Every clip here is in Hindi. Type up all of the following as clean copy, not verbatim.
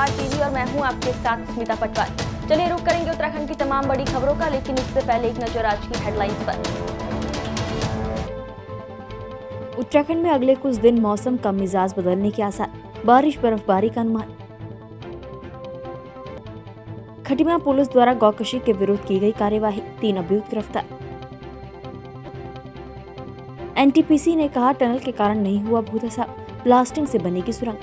समाचार टीवी और मैं हूं आपके साथ स्मिता पटवार। चलिए रुक करेंगे उत्तराखंड की तमाम बड़ी खबरों का, लेकिन उससे पहले एक नजर आज की हेडलाइंस पर। उत्तराखंड में अगले कुछ दिन मौसम का मिजाज बदलने के आसार, बारिश बर्फबारी का अनुमान। खटीमा पुलिस द्वारा गौकशी के विरुद्ध की गई कार्यवाही, 3 अभियुक्त गिरफ्तार। एनटीपीसी ने कहा टनल के कारण नहीं हुआ भूधसा, ब्लास्टिंग से बनेगी सुरंग।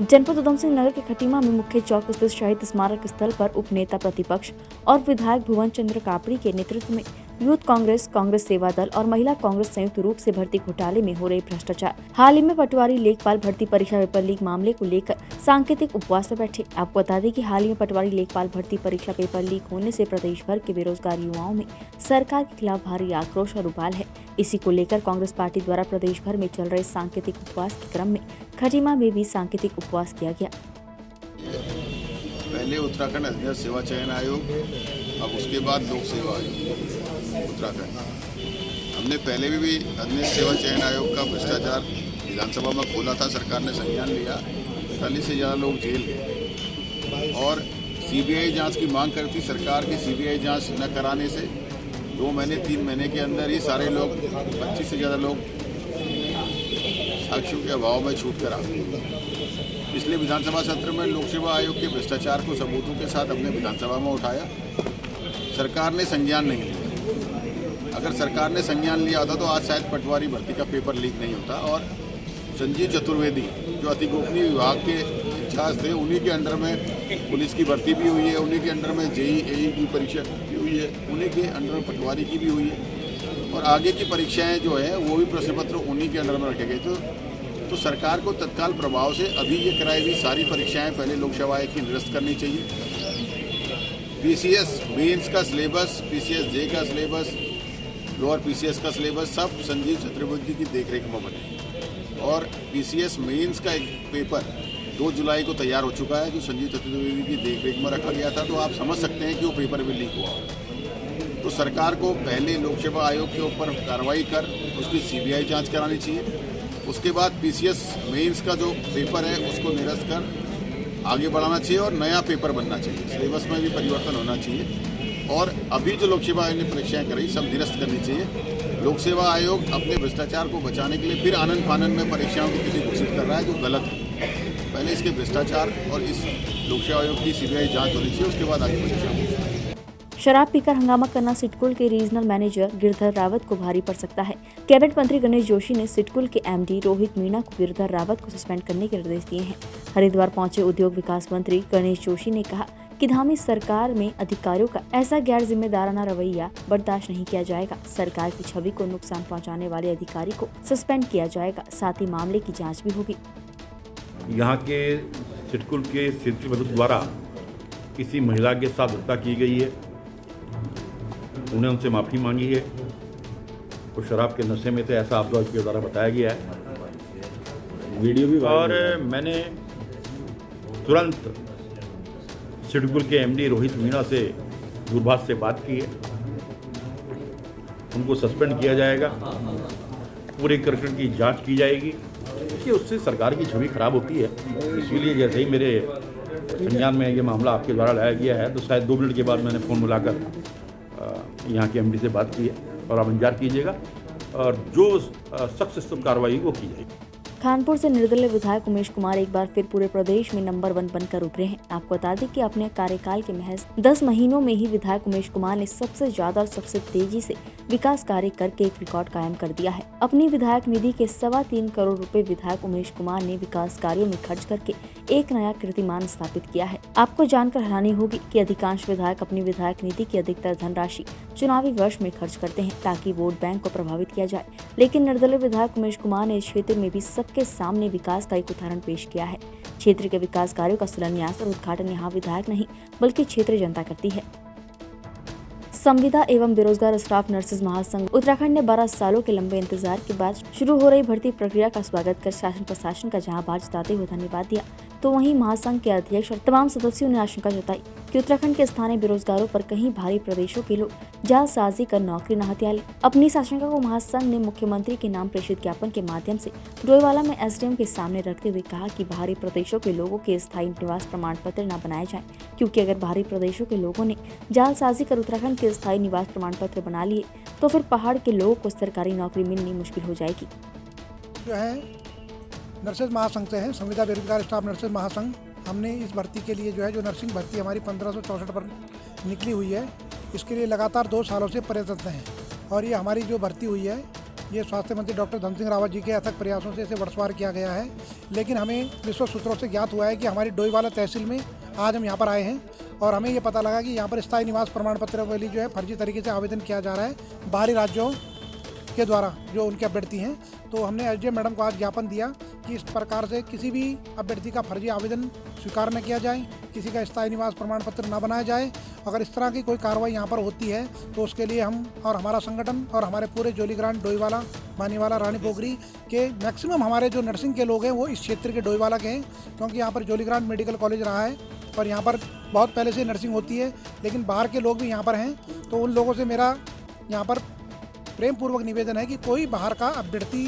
जनपद उधम सिंह नगर के खटीमा में मुख्य चौक स्थित शहीद स्मारक स्थल पर उपनेता प्रतिपक्ष और विधायक भुवन चंद्र कापड़ी के नेतृत्व में यूथ कांग्रेस, कांग्रेस सेवा दल और महिला कांग्रेस संयुक्त रूप से भर्ती घोटाले में हो रहे भ्रष्टाचार, हाल ही में पटवारी लेखपाल भर्ती परीक्षा पेपर लीक मामले को लेकर सांकेतिक उपवास में बैठे। आपको बता दें कि हाल ही में पटवारी लेखपाल भर्ती परीक्षा पेपर लीक होने से प्रदेश भर के बेरोजगार युवाओं में सरकार के खिलाफ भारी आक्रोश और उबाल है। इसी को लेकर कांग्रेस पार्टी द्वारा प्रदेश भर में चल रहे सांकेतिक उपवास के क्रम में खटीमा में भी सांकेतिक उपवास किया गया। पहले उत्तराखंड अधीन सेवा चयन आयोग, अब उसके बाद लोक सेवा आयोग उत्तराखंड। हमने पहले भी अधीन सेवा चयन आयोग का भ्रष्टाचार विधानसभा में खोला था, सरकार ने संज्ञान लिया, 45 से ज़्यादा लोग जेल गए और सीबीआई जांच की मांग करती सरकार की। सीबीआई जांच न कराने से 2 महीने 3 महीने के अंदर ही सारे लोग 25 से ज़्यादा लोग साक्ष्यों के अभाव में छूट कर आ गए। पिछले विधानसभा सत्र में लोक सेवा आयोग के भ्रष्टाचार को सबूतों के साथ अपने विधानसभा में उठाया, सरकार ने संज्ञान नहीं लिया। अगर सरकार ने संज्ञान लिया होता तो आज शायद पटवारी भर्ती का पेपर लीक नहीं होता और संजीव चतुर्वेदी जो अति गोपनीय विभाग के इंचार्ज थे, उन्हीं के अंडर में पुलिस की भर्ती भी हुई है, उन्हीं के अंडर में जेईई की परीक्षा भी हुई है, उन्हीं के अंडर में पटवारी की भी हुई है और आगे की परीक्षाएं जो है वो भी प्रश्न पत्र उन्हीं के अंडर में रखे गए। तो सरकार को तत्काल प्रभाव से अभी ये कराई हुई सारी परीक्षाएं पहले लोक सेवा आयोग की निरस्त करनी चाहिए। पीसीएस मेंस का सिलेबस, पीसीएस जे का सिलेबस, लोअर पीसीएस का सिलेबस सब संजीव चतुर्वेदी की देखरेख में बने और पीसीएस मेंस का एक पेपर 2 जुलाई को तैयार हो चुका है जो संजीव चतुर्वेदी की देखरेख में रखा गया था। तो आप समझ सकते हैं कि वो पेपर भी लीक हुआ। तो सरकार को पहले लोक सेवा आयोग के ऊपर कार्रवाई कर उसकी सीबीआई जांच करानी चाहिए। उसके बाद पीसीएस मेंस का जो पेपर है उसको निरस्त कर आगे बढ़ाना चाहिए और नया पेपर बनना चाहिए। सिलेबस में भी परिवर्तन होना चाहिए और अभी जो लोक सेवा आयोग ने परीक्षाएं कराई सब निरस्त करनी चाहिए। लोक सेवा आयोग अपने भ्रष्टाचार को बचाने के लिए फिर आनंद फानंद में परीक्षाओं की तिथि घोषित कर रहा है जो गलत है। पहले इसके भ्रष्टाचार और इस लोक सेवा आयोग की सीबीआई जाँच होनी चाहिए, उसके बाद आगे परीक्षा होगी। शराब पीकर हंगामा करना सिडकुल के रीजनल मैनेजर गिरधर रावत को भारी पड़ सकता है। कैबिनेट मंत्री गणेश जोशी ने सिडकुल के एमडी रोहित मीणा को गिरधर रावत को सस्पेंड करने के निर्देश दिए हैं। हरिद्वार पहुंचे उद्योग विकास मंत्री गणेश जोशी ने कहा कि धामी सरकार में अधिकारियों का ऐसा गैर जिम्मेदाराना रवैया बर्दाश्त नहीं किया जाएगा। सरकार की छवि को नुकसान पहुँचाने वाले अधिकारी को सस्पेंड किया जाएगा, साथ ही मामले की जाँच भी होगी। यहाँ के सिडकुल के सिडकुल द्वारा किसी महिला के साथ हत्या की गई है, उन्हें उनसे माफ़ी मांगी है। वो शराब के नशे में थे ऐसा आप लोगों के द्वारा बताया गया है, वीडियो भी। और मैंने तुरंत सिडकुल के एमडी रोहित मीणा से दूरभाष से बात की है, उनको सस्पेंड किया जाएगा, पूरे प्रकरण की जांच की जाएगी कि उससे सरकार की छवि खराब होती है। इसीलिए जैसे ही मेरे संज्ञान में ये मामला आपके द्वारा लाया गया है तो शायद 2 मिनट के बाद मैंने फ़ोन मिलाकर यहाँ के एमडी से बात की है और आप इंतजार कीजिएगा और जो सख्त से कार्रवाई वो की जाएगी। खानपुर से निर्दलीय विधायक उमेश कुमार एक बार फिर पूरे प्रदेश में नंबर 1 बनकर उभरे हैं। आपको बता दें कि अपने कार्यकाल के महज 10 महीनों में ही विधायक उमेश कुमार ने सबसे ज्यादा और सबसे तेजी से विकास कार्य करके एक रिकॉर्ड कायम कर दिया है। अपनी विधायक निधि के 3.25 करोड़ रुपए विधायक उमेश कुमार ने विकास कार्यों में खर्च करके एक नया कीर्तिमान स्थापित किया है। आपको जानकर हैरानी होगी कि अधिकांश विधायक अपनी विधायक निधि की अधिकतर धनराशि चुनावी वर्ष में खर्च करते हैं ताकि वोट बैंक को प्रभावित किया जाए, लेकिन निर्दलीय विधायक उमेश कुमार ने इस क्षेत्र में भी सबके सामने विकास का एक उदाहरण पेश किया है। क्षेत्र के विकास कार्यों का शिलान्यास और उद्घाटन यहाँ विधायक नहीं बल्कि क्षेत्रीय जनता करती है। संविदा एवं बेरोजगार स्टाफ नर्सेज महासंघ उत्तराखंड ने 12 सालों के लंबे इंतजार के बाद शुरू हो रही भर्ती प्रक्रिया का स्वागत कर शासन प्रशासन का जहां आभार जताते हुए धन्यवाद दिया, तो वहीं महासंघ के अध्यक्ष और तमाम सदस्यों ने आशंका जताई कि उत्तराखंड के स्थानीय बेरोजगारों पर कहीं बाहरी प्रदेशों के लोग जालसाजी कर नौकरी न हथिया ले। अपनी इस आशंका को महासंघ ने मुख्यमंत्री के नाम प्रेषित ज्ञापन के माध्यम से डोईवाला में एसडीएम के सामने रखते हुए कहा कि बाहरी प्रदेशों के लोगों के स्थायी निवास प्रमाण पत्र न बनाए जाएं, क्योंकि अगर बाहरी प्रदेशों के लोगों ने जालसाजी कर उत्तराखंड के स्थायी निवास प्रमाण पत्र बना लिए तो फिर पहाड़ के लोगों को सरकारी नौकरी मिलनी मुश्किल हो जाएगी। जो है नर्सेज महासंघ से है, संविदा बेरोजगार स्टाफ नर्सेज महासंघ। हमने इस भर्ती के लिए जो है, जो नर्सिंग भर्ती हमारी 1564 पर निकली हुई है, इसके लिए लगातार 2 सालों से प्रयत्नरत हैं। और ये हमारी जो भर्ती हुई है, ये स्वास्थ्य मंत्री डॉक्टर धन सिंह रावत जी के अथक प्रयासों से इसे वर्षवार किया गया है। लेकिन हमें विश्व सूत्रों से ज्ञात हुआ है कि हमारी डोईवाला तहसील में आज हम यहाँ पर आए हैं और हमें ये पता लगा कि यहाँ पर स्थायी निवास प्रमाण पत्र के लिए जो है फर्जी तरीके से आवेदन किया जा रहा है बाहरी राज्यों के द्वारा, जो उनके अभ्यर्थी हैं। तो हमने एसडीएम मैडम को आज ज्ञापन दिया कि इस प्रकार से किसी भी अभ्यर्थी का फर्जी आवेदन स्वीकार न किया जाए, किसी का स्थायी निवास प्रमाण पत्र न बनाया जाए। अगर इस तरह की कोई कार्रवाई यहाँ पर होती है तो उसके लिए हम और हमारा संगठन और हमारे पूरे जोलीग्रांट, डोईवाला, बानीवाला, रानी पोखरी के मैक्सिमम हमारे जो नर्सिंग के लोग हैं वो इस क्षेत्र के डोईवाला के हैं, क्योंकि यहाँ पर जोलीग्रांट मेडिकल कॉलेज रहा है और यहाँ पर बहुत पहले से नर्सिंग होती है। लेकिन बाहर के लोग भी यहाँ पर हैं, तो उन लोगों से मेरा यहाँ पर प्रेम पूर्वक निवेदन है कि कोई बाहर का अभ्यर्थी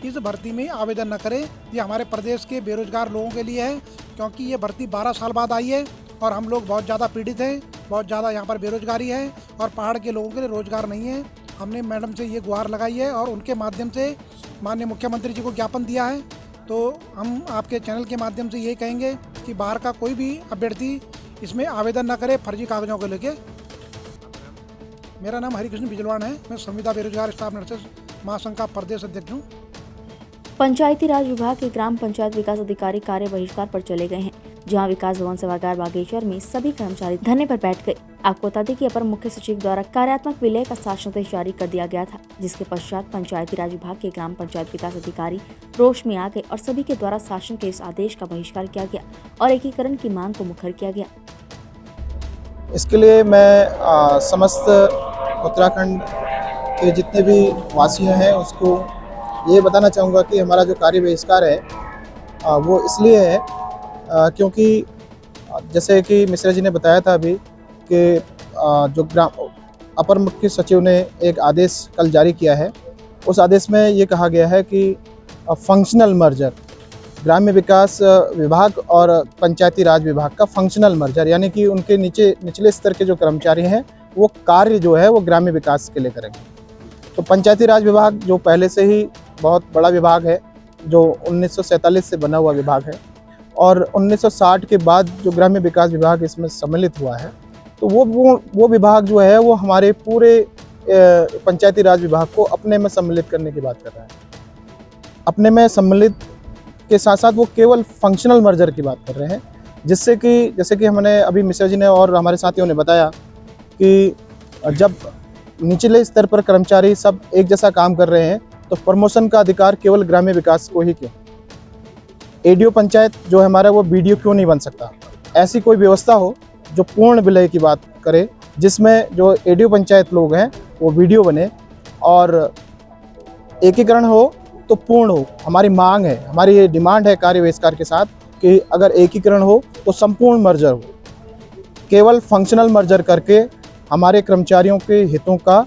इस भर्ती में आवेदन न करे। ये हमारे प्रदेश के बेरोजगार लोगों के लिए है, क्योंकि ये भर्ती 12 साल बाद आई है और हम लोग बहुत ज़्यादा पीड़ित हैं, बहुत ज़्यादा यहाँ पर बेरोजगारी है और पहाड़ के लोगों के लिए रोजगार नहीं है। हमने मैडम से ये गुहार लगाई है और उनके माध्यम से माननीय मुख्यमंत्री जी को ज्ञापन दिया है। तो हम आपके चैनल के माध्यम से यही कहेंगे कि बाहर का कोई भी अभ्यर्थी इसमें आवेदन न करे फर्जी कागजों को लेके। मेरा नाम हरिकृष्ण बिजलवान है, मैं संविदा बेरोजगार स्टाफ नर्सेज महासंघ का प्रदेश अध्यक्ष हूँ। पंचायती राज विभाग के ग्राम पंचायत विकास अधिकारी कार्य बहिष्कार पर चले गए हैं, जहां विकास भवन सभागार बागेश्वर में सभी कर्मचारी धरने पर बैठ गए। आपको बता दें कि अपर मुख्य सचिव द्वारा कार्यात्मक विलय का शासनादेश जारी कर दिया गया था, जिसके पश्चात पंचायती राज विभाग के ग्राम पंचायत विकास अधिकारी रोष में आ गए और सभी के द्वारा शासन के इस आदेश का बहिष्कार किया गया और एकीकरण की मांग को मुखर किया गया। इसके लिए मैं समस्त उत्तराखंड के जितने भी वासी हैं उसको ये बताना चाहूँगा कि हमारा जो कार्य बहिष्कार है वो इसलिए है क्योंकि जैसे कि मिश्रा जी ने बताया था अभी कि जो अपर मुख्य सचिव ने एक आदेश कल जारी किया है, उस आदेश में ये कहा गया है कि फंक्शनल मर्जर, ग्राम्य विकास विभाग और पंचायती राज विभाग का फंक्शनल मर्जर, यानी कि उनके निचले स्तर के जो कर्मचारी हैं वो कार्य जो है वो ग्राम्य विकास के लिए करेंगे। तो पंचायती राज विभाग जो पहले से ही बहुत बड़ा विभाग है, जो 1947 से बना हुआ विभाग है और 1960 के बाद जो ग्राम्य विकास विभाग इसमें सम्मिलित हुआ है, तो वो विभाग जो है वो हमारे पूरे पंचायती राज विभाग को अपने में सम्मिलित करने की बात कर रहा है। अपने में सम्मिलित के साथ साथ वो केवल फंक्शनल मर्जर की बात कर रहे हैं, जिससे कि जैसे कि हमने अभी मिश्रा जी ने और हमारे साथियों ने बताया कि जब निचले स्तर पर कर्मचारी सब एक जैसा काम कर रहे हैं तो प्रमोशन का अधिकार केवल ग्राम्य विकास को ही क्यों? एडीओ पंचायत जो है हमारा वो बीडीओ क्यों नहीं बन सकता? ऐसी कोई व्यवस्था हो जो पूर्ण विलय की बात करे, जिसमें जो एडीओ पंचायत लोग हैं वो बीडीओ बने और एकीकरण हो तो पूर्ण हो। हमारी मांग है, हमारी ये डिमांड है कार्य बहिष्कार के साथ कि अगर एकीकरण हो तो संपूर्ण मर्जर हो। केवल फंक्शनल मर्जर करके हमारे कर्मचारियों के हितों का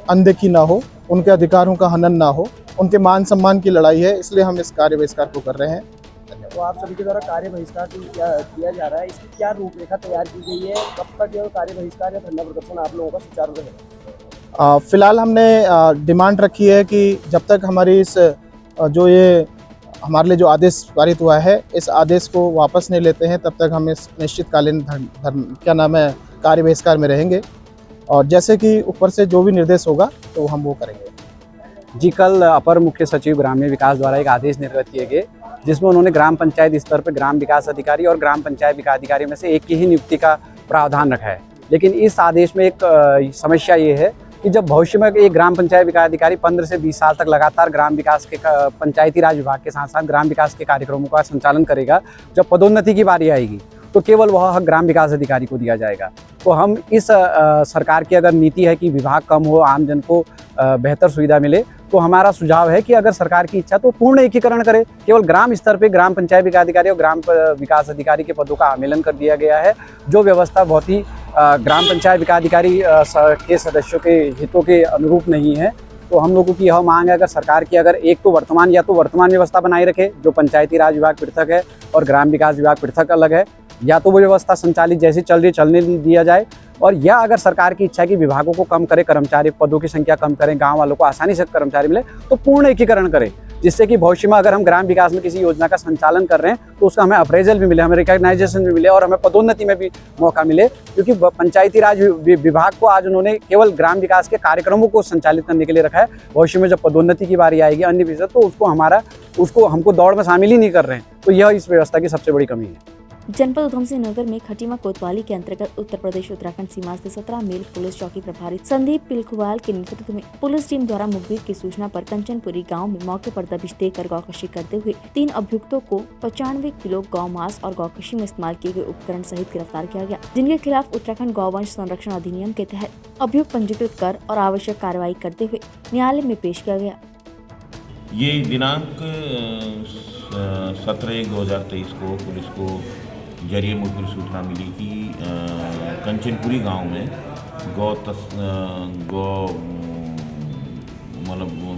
अनदेखी ना हो, उनके अधिकारों का हनन ना हो, उनके मान सम्मान की लड़ाई है, इसलिए हम इस कार्य बहिष्कार को कर रहे हैं। तो आप सभी के द्वारा कार्य बहिष्कार किया जा रहा है, इसकी क्या रूपरेखा तैयार की गई है? कब तक ये कार्य बहिष्कार या धरना प्रदर्शन आप लोगों का सुचारू रहेगा? फिलहाल हमने डिमांड रखी है कि जब तक हमारी इस जो ये हमारे लिए जो आदेश पारित हुआ है, इस आदेश को वापस नहीं लेते हैं, तब तक हम इस निश्चितकालीन कार्य बहिष्कार में रहेंगे और जैसे कि ऊपर से जो भी निर्देश होगा तो हम वो करेंगे। जी, कल अपर मुख्य सचिव ग्राम्य विकास द्वारा एक आदेश निर्गत किए गए, जिसमें उन्होंने ग्राम पंचायत स्तर पर ग्राम विकास अधिकारी और ग्राम पंचायत विकास अधिकारी में से एक की ही नियुक्ति का प्रावधान रखा है। लेकिन इस आदेश में एक समस्या ये है कि जब भविष्य में एक ग्राम पंचायत विकास अधिकारी 15 से 20 साल तक लगातार ग्राम विकास के पंचायती राज विभाग के साथ साथ ग्राम विकास के कार्यक्रमों का संचालन करेगा, जब पदोन्नति की बारी आएगी तो केवल वह हक ग्राम विकास अधिकारी को दिया जाएगा। तो हम इस सरकार की अगर नीति है कि विभाग कम हो, आम जन को बेहतर सुविधा मिले, तो हमारा सुझाव है कि अगर सरकार की इच्छा तो पूर्ण एकीकरण करे। केवल ग्राम स्तर पे ग्राम पंचायत विकास अधिकारी और ग्राम विकास अधिकारी के पदों का आमेलन कर दिया गया है, जो व्यवस्था बहुत ही ग्राम पंचायत विकास अधिकारी के सदस्यों के हितों के अनुरूप नहीं है। तो हम लोगों की यह मांग है, अगर सरकार की अगर एक तो वर्तमान व्यवस्था बनाए रखे, जो पंचायती राज विभाग पृथक है और ग्राम विकास विभाग पृथक अलग है, या तो वो व्यवस्था संचालित जैसे चल रही चलने दिया जाए, और या अगर सरकार की इच्छा है कि विभागों को कम करे, कर्मचारी पदों की संख्या कम करें, गांव वालों को आसानी से कर्मचारी मिले, तो पूर्ण एकीकरण करें, जिससे कि भविष्य में अगर हम ग्राम विकास में किसी योजना का संचालन कर रहे हैं तो उसका हमें अप्रेजल भी मिले, हमें रिकॉग्नाइजेशन भी मिले और हमें पदोन्नति में भी मौका मिले। क्योंकि पंचायती राज विभाग को आज उन्होंने केवल ग्राम विकास के कार्यक्रमों को संचालित करने के लिए रखा है। भविष्य में जब पदोन्नति की बारी आएगी अन्य विषय, तो उसको हमको दौड़ में शामिल ही नहीं कर रहे हैं। तो यह इस व्यवस्था की सबसे बड़ी कमी है। जनपद उधमसिंह नगर में खटीमा कोतवाली के अंतर्गत उत्तर प्रदेश उत्तराखंड सीमा से 17 मील पुलिस चौकी प्रभारी संदीप पिलखुवाल के नेतृत्व में पुलिस टीम द्वारा मुखबिर की सूचना पर कंचनपुरी गांव में मौके पर दबिश देकर गौकशी करते हुए 3 अभियुक्तों को 95 किलो गौ मांस और गौकशी में इस्तेमाल किए गए उपकरण सहित गिरफ्तार किया गया, जिनके खिलाफ उत्तराखंड गौवंश संरक्षण अधिनियम के तहत अभियुक्त पंजीकृत कर और आवश्यक कार्रवाई करते हुए न्यायालय में पेश किया गया। ये दिनांक 17/1/2023 को पुलिस को जरिए मुखबिर सूचना मिली कि कंचनपुरी गांव में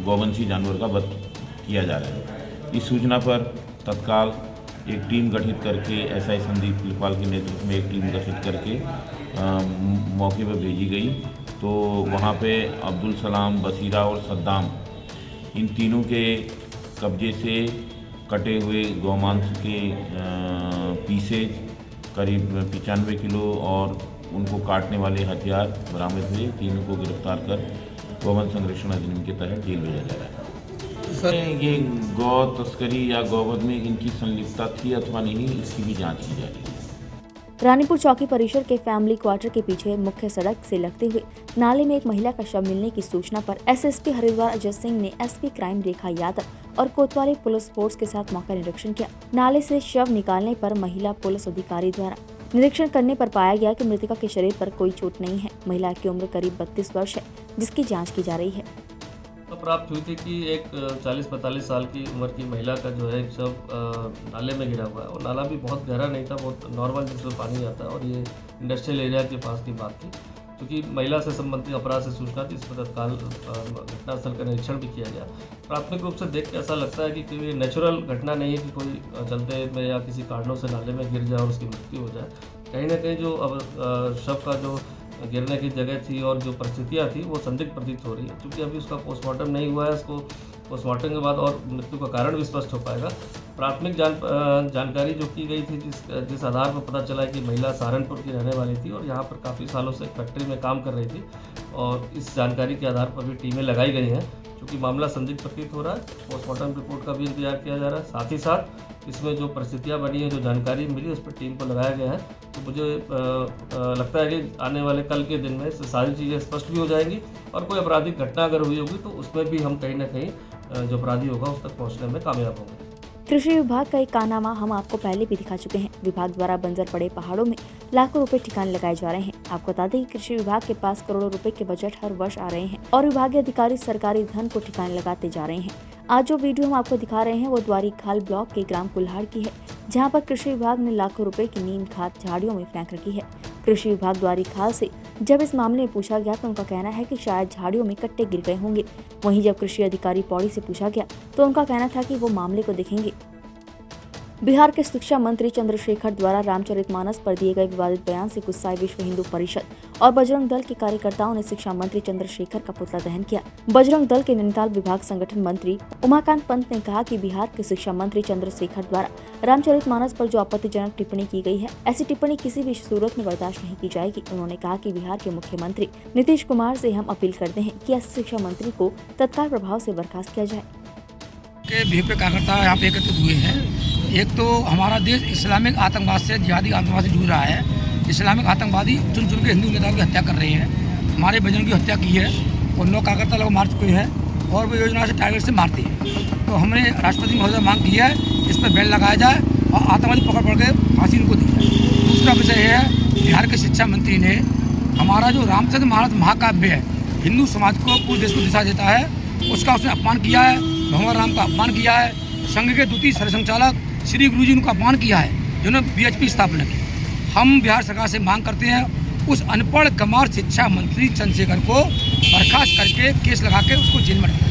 गौवंशी जानवर का वध किया जा रहा है। इस सूचना पर तत्काल एक टीम गठित करके एसआई संदीप पिलखुवाल के नेतृत्व में एक टीम गठित करके मौके पर भेजी गई। तो वहाँ पे अब्दुल सलाम, बसीरा और सद्दाम, इन तीनों के कब्जे से कटे हुए गौमांस के पीसेज करीब 95 किलो और उनको काटने वाले हथियार बरामद हुए। तीनों को गिरफ्तार कर गौवंश संरक्षण अधिनियम के तहत जेल भेजा जा रहा है। सर, ये गौ तस्करी या गौवध में इनकी संलिप्तता थी अथवा नहीं, इसकी भी जांच की जा रही है। रानीपुर चौकी परिसर के फैमिली क्वार्टर के पीछे मुख्य सड़क से लगते हुए नाले में एक महिला का शव मिलने की सूचना पर एसएसपी हरिद्वार अजय सिंह ने एसपी क्राइम रेखा यादव और कोतवाली पुलिस फोर्स के साथ मौका निरीक्षण किया। नाले से शव निकालने पर महिला पुलिस अधिकारी द्वारा निरीक्षण करने पर पाया गया कि मृतका के शरीर पर कोई चोट नहीं है। महिला की उम्र करीब 32 वर्ष है, जिसकी जाँच की जा रही है। प्राप्त हुई थी कि एक 40-45 साल की उम्र की महिला का जो है एक शव नाले में गिरा हुआ है, और नाला भी बहुत गहरा नहीं था, बहुत नॉर्मल जिसमें पानी आता है, और ये इंडस्ट्रियल एरिया के पास की बात थी। क्योंकि महिला से संबंधित अपराध से सूचना थी, इस पर तत्काल घटनास्थल का निरीक्षण भी किया गया। प्राथमिक रूप से देख के ऐसा लगता है कि ये नेचुरल घटना नहीं है कि कोई चलते में या किसी कारणों से नाले में गिर जाए और उसकी मृत्यु हो जाए। कहीं ना कहीं जो अब शव का जो गिरने की जगह थी और जो परिस्थितियाँ थी वो संदिग्ध प्रतीत हो रही है। क्योंकि अभी उसका पोस्टमार्टम नहीं हुआ है, उसको पोस्टमार्टम के बाद और मृत्यु का कारण भी स्पष्ट हो पाएगा। प्राथमिक जानकारी जो की गई थी, जिस आधार पर पता चला है कि महिला सहारनपुर की रहने वाली थी और यहाँ पर काफ़ी सालों से फैक्ट्री में काम कर रही थी, और इस जानकारी के आधार पर भी टीमें लगाई गई हैं। क्योंकि मामला संदिग्ध प्रतीत हो रहा है, पोस्टमार्टम रिपोर्ट का भी इंतजार किया जा रहा है। साथ ही साथ इसमें जो परिस्थितियाँ बनी है, जो जानकारी मिली, उस पर टीम को लगाया गया है। तो मुझे लगता है कि आने वाले कल के दिन में सारी चीज़ें स्पष्ट भी हो जाएंगी, और कोई आपराधिक घटना अगर हुई होगी तो उसमें भी हम कहीं ना कहीं जो अपराधी होगा उस तक पहुँचने में कामयाब होंगे। कृषि विभाग का एक कारनामा हम आपको पहले भी दिखा चुके हैं। विभाग द्वारा बंजर पड़े पहाड़ों में लाखों रुपए ठिकाने लगाए जा रहे हैं। आपको बता दें कि कृषि विभाग के पास करोड़ों रुपए के बजट हर वर्ष आ रहे हैं और विभागीय अधिकारी सरकारी धन को ठिकाने लगाते जा रहे हैं। आज जो वीडियो हम आपको दिखा रहे हैं वो द्वारीखाल ब्लॉक के ग्राम कुल्हाड़ की है, जहां पर कृषि विभाग ने लाखों रुपए की नीम खाद झाड़ियों में फेंक रखी है। कृषि विभाग द्वारीखाल से जब इस मामले में पूछा गया तो उनका कहना है कि शायद झाड़ियों में कट्टे गिर गए होंगे। वहीं जब कृषि अधिकारी पौड़ी से पूछा गया तो उनका कहना था कि वो मामले को देखेंगे। बिहार के शिक्षा मंत्री चंद्रशेखर द्वारा रामचरितमानस पर दिए गए विवादित बयान से गुस्साए विश्व हिंदू परिषद और बजरंग दल के कार्यकर्ताओं ने शिक्षा मंत्री चंद्रशेखर का पुतला दहन किया। बजरंग दल के नैनीताल विभाग संगठन मंत्री उमाकांत पंत ने कहा कि बिहार के शिक्षा मंत्री चंद्रशेखर द्वारा रामचरितमानस पर जो आपत्तिजनक टिप्पणी की गई है, ऐसी टिप्पणी किसी भी सूरत में बर्दाश्त नहीं की जाएगी। उन्होंने कहा कि बिहार के मुख्यमंत्री नीतीश कुमार से हम अपील करते हैं कि ऐसे शिक्षा मंत्री को तत्काल प्रभाव से बर्खास्त किया जाए। कार्यकर्ता यहाँ पे एकत्रित हुए हैं। एक तो हमारा देश इस्लामिक आतंकवाद से, जिहादी आतंकवाद से जूझ रहा है। इस्लामिक आतंकवादी चुन चुन के हिंदू नेताओं की हत्या कर रहे हैं। हमारे बजरंग की हत्या की है और 9 कार्यकर्ता लोग मार चुके हैं और वो योजना से टारगेट से मारते हैं। तो हमने राष्ट्रपति महोदय मांग की है इस पर बैन लगाया जाए और आतंकवादी पकड़ के फांसी इनको दी जाए। दूसरा विषय है, बिहार के शिक्षा मंत्री ने हमारा जो रामचरितमानस महाकाव्य है, हिंदू समाज को, पूरे देश को दिशा देता है, उसका उसने अपमान किया है, भगवान राम का अपमान किया है, संघ के द्वितीय सरसंघचालक श्री गुरु जी उनका अपमान किया है जिन्होंने BHP स्थापना की। हम बिहार सरकार से मांग करते हैं उस अनपढ़ कमार शिक्षा मंत्री चंद्रशेखर को बर्खास्त करके केस लगा के उसको जेल में रखें।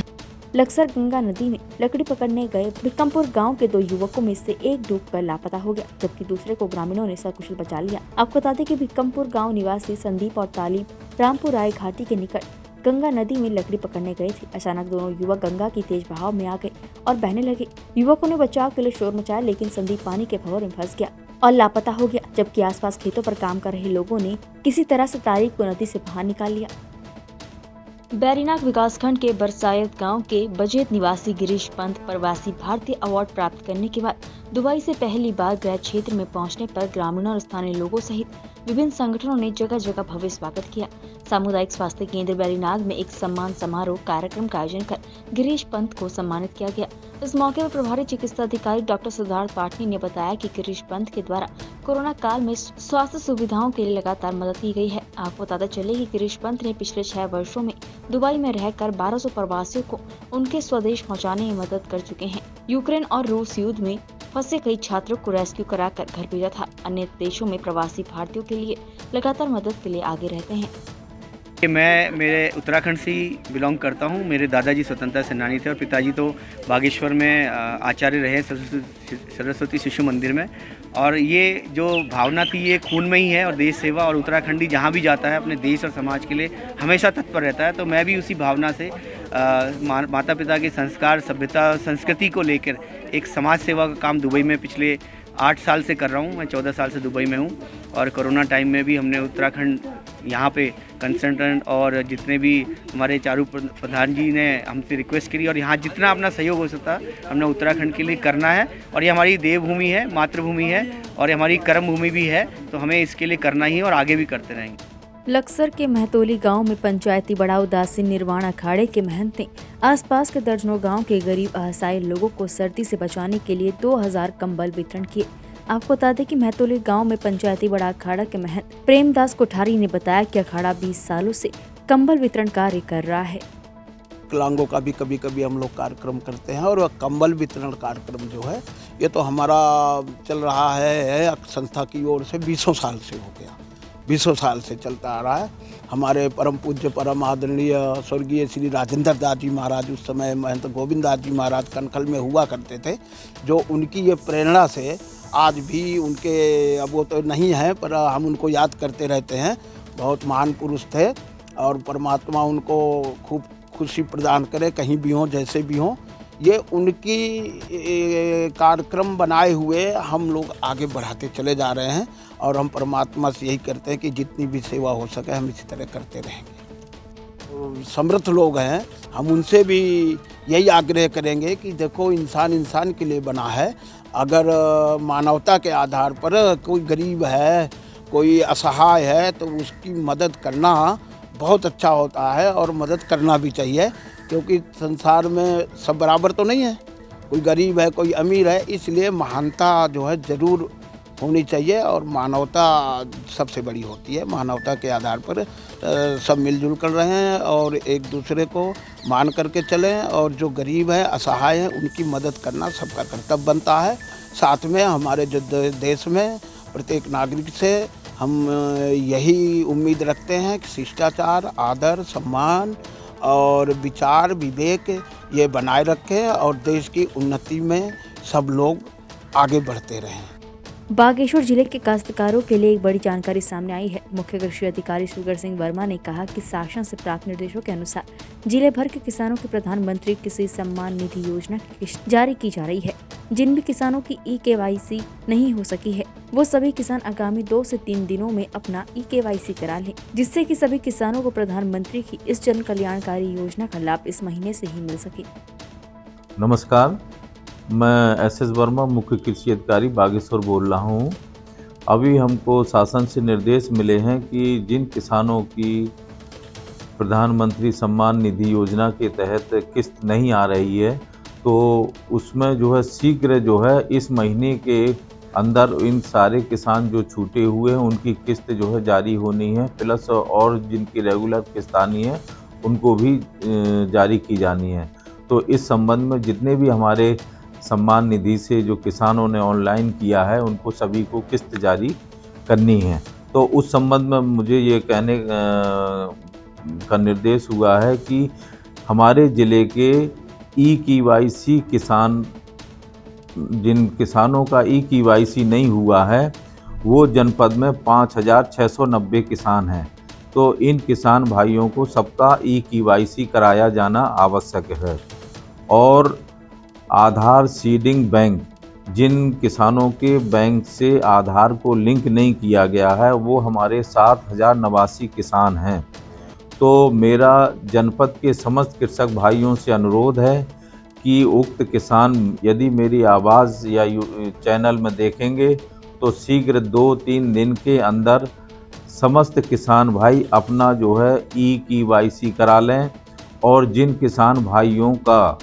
लक्सर गंगा नदी में लकड़ी पकड़ने गए भिक्कमपुर गांव के 2 युवकों में से एक डूबकर लापता हो गया, जबकि दूसरे को ग्रामीणों ने सकुशल बचा लिया। आपको बता दें कि भिक्कमपुर गांव निवासी संदीप और तालिब रामपुर राय घाटी के निकट गंगा नदी में लकड़ी पकड़ने गए थे। अचानक दोनों युवक गंगा की तेज बहाव में आ गए और बहने लगे। युवकों ने बचाव के लिए शोर मचाया, लेकिन संदीप पानी के भंवर में फंस गया और लापता हो गया, जबकि आसपास खेतों पर काम कर रहे लोगों ने किसी तरह से तालिब को नदी से बाहर निकाल लिया। बैरीनाग विकासखंड के बरसायत गांव के बजेत निवासी गिरीश पंत प्रवासी भारतीय अवार्ड प्राप्त करने के बाद दुबई से पहली बार गृह क्षेत्र में पहुंचने पर ग्रामीणों और स्थानीय लोगों सहित विभिन्न संगठनों ने जगह जगह भव्य स्वागत किया। सामुदायिक स्वास्थ्य केंद्र बैरीनाग में एक सम्मान समारोह कार्यक्रम का आयोजन कर गिरीश पंत को सम्मानित किया गया। इस मौके पर प्रभारी चिकित्सा अधिकारी डॉक्टर सिद्धार्थ पाटनी ने बताया कि गिरीश पंत के द्वारा कोरोना काल में स्वास्थ्य सुविधाओं के लिए लगातार मदद की गई है। आपको पता चले कि गिरीश पंत ने पिछले 6 वर्षों में दुबई में रहकर 1200 प्रवासियों को उनके स्वदेश पहुंचाने में मदद कर चुके हैं। यूक्रेन और रूस युद्ध में फंसे कई छात्रों को रेस्क्यू कराकर घर भेजा था। अन्य देशों में प्रवासी भारतीयों के लिए लगातार मदद के लिए आगे रहते हैं। मैं मेरे उत्तराखंड से बिलोंग करता हूं। मेरे दादाजी स्वतंत्रता सेनानी थे और पिताजी तो बागेश्वर में आचार्य रहे सरस्वती शिशु मंदिर में। और ये जो भावना थी ये खून में ही है और देश सेवा और उत्तराखंडी जहां भी जाता है अपने देश और समाज के लिए हमेशा तत्पर रहता है। तो मैं भी उसी भावना से माता पिता के संस्कार सभ्यता संस्कृति को लेकर एक समाज सेवा का काम दुबई में पिछले 8 साल से कर रहा हूँ। मैं 14 साल से दुबई में हूँ और कोरोना टाइम में भी हमने उत्तराखंड यहाँ पे कंसल्टेंट और जितने भी हमारे चारू प्रधान जी ने हमसे रिक्वेस्ट करी और यहाँ जितना अपना सहयोग हो सकता हमने उत्तराखंड के लिए करना है। और ये हमारी देवभूमि है, मातृभूमि है और हमारी कर्म भूमि भी है, तो हमें इसके लिए करना ही है और आगे भी करते रहेंगे। लक्सर के महतोली गांव में पंचायती बड़ा उदासीन निर्वाण अखाड़े के महंत ने आसपास के दर्जनों गांव के गरीब असहाय लोगों को सर्दी से बचाने के लिए 2000 कंबल वितरण किए। आपको बता दें कि महतोली गांव में पंचायती बड़ा अखाड़ा के महंत प्रेमदास कोठारी ने बताया कि अखाड़ा 20 सालों से कंबल वितरण कार्य कर रहा है। विकलांगों का भी कभी कभी हम लोग कार्यक्रम करते हैं और कंबल वितरण कार्यक्रम जो है ये तो हमारा चल रहा है संस्था की ओर से 20 साल से हो गया। 20 साल से चलता आ रहा है। हमारे परम पूज्य परम आदरणीय स्वर्गीय श्री राजेंद्र दास जी महाराज उस समय महंत गोविंद दास जी महाराज कनखल में हुआ करते थे, जो उनकी ये प्रेरणा से आज भी उनके अब वो तो नहीं है पर हम उनको याद करते रहते हैं। बहुत महान पुरुष थे और परमात्मा उनको खूब खुशी प्रदान करे, कहीं भी हों जैसे भी हों। ये उनकी कार्यक्रम बनाए हुए हम लोग आगे बढ़ाते चले जा रहे हैं और हम परमात्मा से यही करते हैं कि जितनी भी सेवा हो सके हम इसी तरह करते रहेंगे। समर्थ लोग हैं, हम उनसे भी यही आग्रह करेंगे कि देखो इंसान इंसान के लिए बना है। अगर मानवता के आधार पर कोई गरीब है, कोई असहाय है तो उसकी मदद करना बहुत अच्छा होता है और मदद करना भी चाहिए, क्योंकि संसार में सब बराबर तो नहीं है, कोई गरीब है कोई अमीर है। इसलिए महानता जो है ज़रूर होनी चाहिए और मानवता सबसे बड़ी होती है। मानवता के आधार पर सब मिलजुल कर रहे हैं और एक दूसरे को मान करके चलें और जो गरीब है असहाय है उनकी मदद करना सबका कर्तव्य बनता है। साथ में हमारे जो देश में प्रत्येक नागरिक से हम यही उम्मीद रखते हैं कि शिष्टाचार, आदर, सम्मान और विचार विवेक ये बनाए रखें और देश की उन्नति में सब लोग आगे बढ़ते रहें। बागेश्वर जिले के काश्तकारों के लिए एक बड़ी जानकारी सामने आई है। मुख्य कृषि अधिकारी सुगर सिंह वर्मा ने कहा कि शासन से प्राप्त निर्देशों के अनुसार जिले भर के किसानों की प्रधानमंत्री कृषि सम्मान निधि योजना की किस्त जारी की जा रही है। जिन भी किसानों की eKYC नहीं हो सकी है वो सभी किसान आगामी 2 से 3 दिनों में अपना eKYC करा लें, जिससे कि सभी किसानों को प्रधानमंत्री की इस जन कल्याणकारी योजना का लाभ इस महीने से ही मिल सके। नमस्कार, मैं SS वर्मा मुख्य कृषि अधिकारी बागेश्वर बोल रहा हूँ। अभी हमको शासन से निर्देश मिले हैं कि जिन किसानों की प्रधानमंत्री सम्मान निधि योजना के तहत किस्त नहीं आ रही है तो उसमें जो है शीघ्र जो है इस महीने के अंदर इन सारे किसान जो छूटे हुए हैं उनकी किस्त जो है जारी होनी है। प्लस और जिनकी रेगुलर किस्त आनी है उनको भी जारी की जानी है। तो इस संबंध में जितने भी हमारे सम्मान निधि से जो किसानों ने ऑनलाइन किया है उनको सभी को किस्त जारी करनी है। तो उस संबंध में मुझे ये कहने का निर्देश हुआ है कि हमारे ज़िले के EKYC किसान, जिन किसानों का EKYC नहीं हुआ है वो जनपद में 5,690 किसान हैं। तो इन किसान भाइयों को सबका EKYC कराया जाना आवश्यक है। और आधार सीडिंग बैंक, जिन किसानों के बैंक से आधार को लिंक नहीं किया गया है वो हमारे 7,089 किसान हैं। तो मेरा जनपद के समस्त कृषक भाइयों से अनुरोध है कि उक्त किसान यदि मेरी आवाज़ या चैनल में देखेंगे तो शीघ्र 2-3 दिन के अंदर समस्त किसान भाई अपना जो है EKYC करा लें। और जिन किसान भाइयों का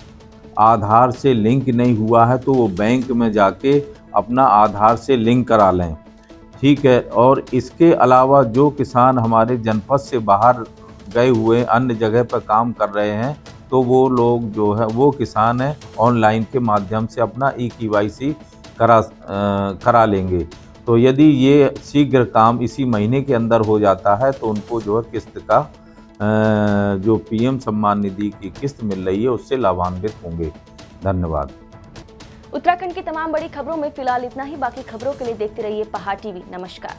आधार से लिंक नहीं हुआ है तो वो बैंक में जाके अपना आधार से लिंक करा लें, ठीक है। और इसके अलावा जो किसान हमारे जनपद से बाहर गए हुए अन्य जगह पर काम कर रहे हैं तो वो लोग जो है वो किसान हैं ऑनलाइन के माध्यम से अपना EKYC करा लेंगे। तो यदि ये शीघ्र काम इसी महीने के अंदर हो जाता है तो उनको जो है किस्त का जो PM सम्मान निधि की किस्त मिल रही है उससे लाभान्वित होंगे। धन्यवाद। उत्तराखंड की तमाम बड़ी खबरों में फिलहाल इतना ही। बाकी खबरों के लिए देखते रहिए पहाड़ TV। नमस्कार।